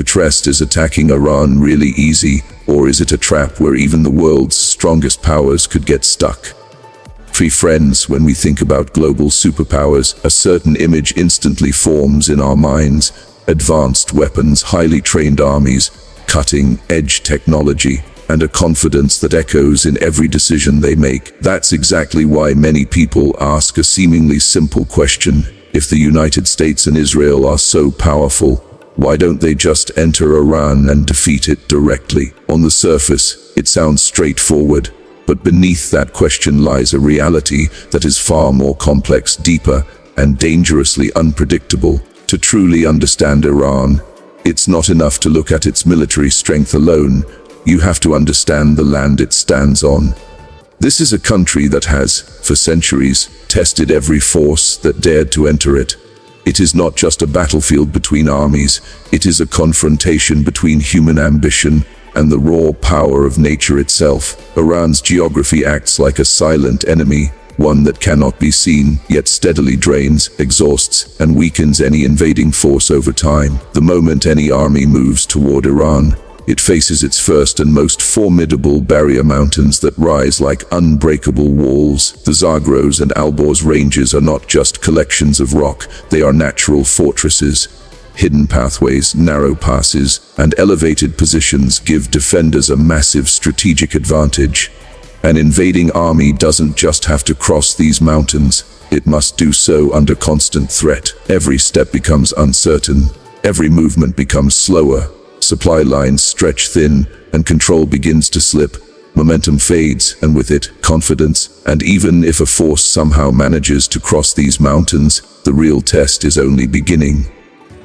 Trust, is attacking Iran really easy, or is it a trap where even the world's strongest powers could get stuck? Friends, when we think about global superpowers, a certain image instantly forms in our minds: advanced weapons, highly trained armies, cutting-edge technology, and a confidence that echoes in every decision they make. That's exactly why many people ask a seemingly simple question: if the United States and Israel are so powerful, why don't they just enter Iran and defeat it directly? On the surface, it sounds straightforward, but beneath that question lies a reality that is far more complex, deeper, and dangerously unpredictable. To truly understand Iran, it's not enough to look at its military strength alone. You have to understand the land it stands on. This is a country that has, for centuries, tested every force that dared to enter it. It is not just a battlefield between armies, it is a confrontation between human ambition and the raw power of nature itself. Iran's geography acts like a silent enemy, one that cannot be seen, yet steadily drains, exhausts, and weakens any invading force over time. The moment any army moves toward Iran, it faces its first and most formidable barrier: mountains that rise like unbreakable walls. The Zagros and Alborz ranges are not just collections of rock, they are natural fortresses. Hidden pathways, narrow passes, and elevated positions give defenders a massive strategic advantage. An invading army doesn't just have to cross these mountains, it must do so under constant threat. Every step becomes uncertain, every movement becomes slower. Supply lines stretch thin, and control begins to slip. Momentum fades, and with it, confidence. And even if a force somehow manages to cross these mountains, the real test is only beginning.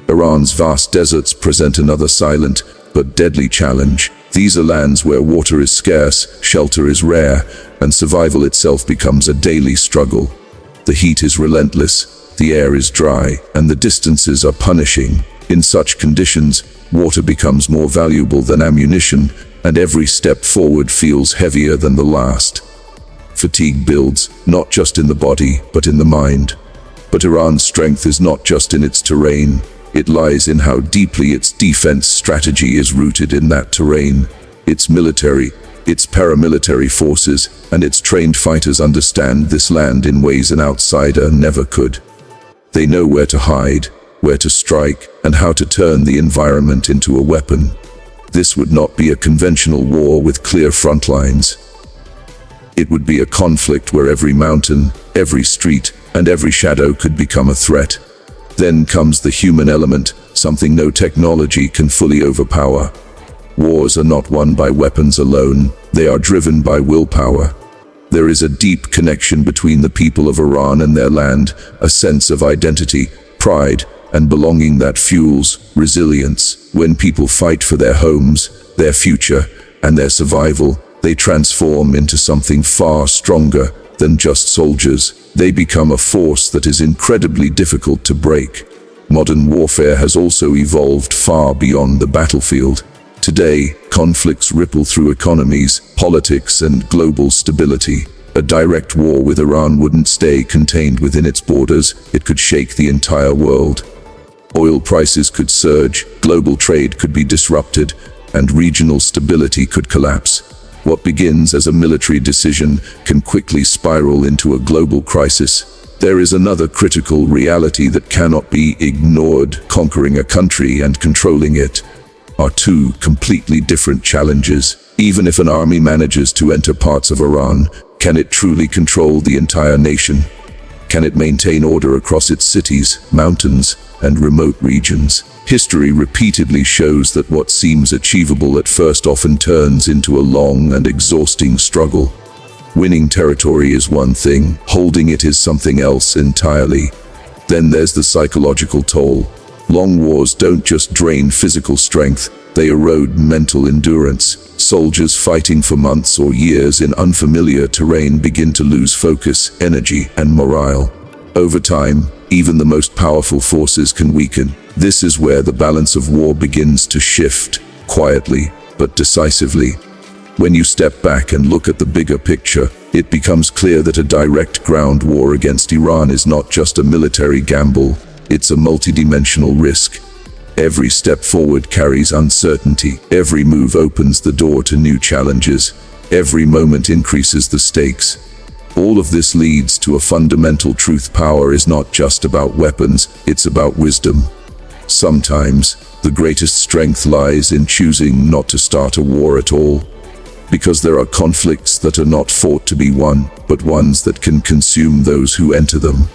Iran's vast deserts present another silent but deadly challenge. These are lands where water is scarce, shelter is rare, and survival itself becomes a daily struggle. The heat is relentless, the air is dry, and the distances are punishing. In such conditions, water becomes more valuable than ammunition, and every step forward feels heavier than the last. Fatigue builds, not just in the body, but in the mind. But Iran's strength is not just in its terrain. It lies in how deeply its defense strategy is rooted in that terrain. Its military, its paramilitary forces, and its trained fighters understand this land in ways an outsider never could. They know where to hide, where to strike, and how to turn the environment into a weapon. This would not be a conventional war with clear front lines. It would be a conflict where every mountain, every street, and every shadow could become a threat. Then comes the human element, something no technology can fully overpower. Wars are not won by weapons alone, they are driven by willpower. There is a deep connection between the people of Iran and their land, a sense of identity, pride, and belonging that fuels resilience. When people fight for their homes, their future, and their survival, they transform into something far stronger than just soldiers. They become a force that is incredibly difficult to break. Modern warfare has also evolved far beyond the battlefield. Today, conflicts ripple through economies, politics, and global stability. A direct war with Iran wouldn't stay contained within its borders, it could shake the entire world. Oil prices could surge, global trade could be disrupted, and regional stability could collapse. What begins as a military decision can quickly spiral into a global crisis. There is another critical reality that cannot be ignored. Conquering a country and controlling it are two completely different challenges. Even if an army manages to enter parts of Iran, can it truly control the entire nation? Can it maintain order across its cities, mountains, and remote regions? History repeatedly shows that what seems achievable at first often turns into a long and exhausting struggle. Winning territory is one thing, holding it is something else entirely. Then there's the psychological toll. Long wars don't just drain physical strength, they erode mental endurance. Soldiers fighting for months or years in unfamiliar terrain begin to lose focus, energy, and morale. Over time, even the most powerful forces can weaken. This is where the balance of war begins to shift, quietly but decisively. When you step back and look at the bigger picture, it becomes clear that a direct ground war against Iran is not just a military gamble, it's a multidimensional risk. Every step forward carries uncertainty. Every move opens the door to new challenges. Every moment increases the stakes. All of this leads to a fundamental truth: power is not just about weapons, it's about wisdom. Sometimes, the greatest strength lies in choosing not to start a war at all. Because there are conflicts that are not fought to be won, but ones that can consume those who enter them.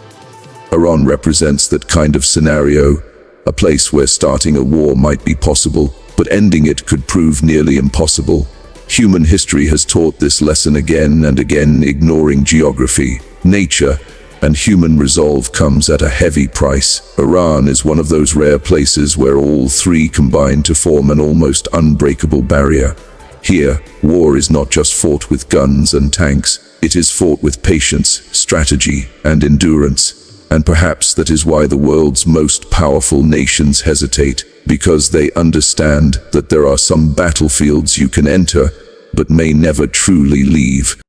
Iran represents that kind of scenario, a place where starting a war might be possible, but ending it could prove nearly impossible. Human history has taught this lesson again and again. Ignoring geography, nature, and human resolve comes at a heavy price. Iran is one of those rare places where all three combine to form an almost unbreakable barrier. Here, war is not just fought with guns and tanks, it is fought with patience, strategy, and endurance. And perhaps that is why the world's most powerful nations hesitate, because they understand that there are some battlefields you can enter, but may never truly leave.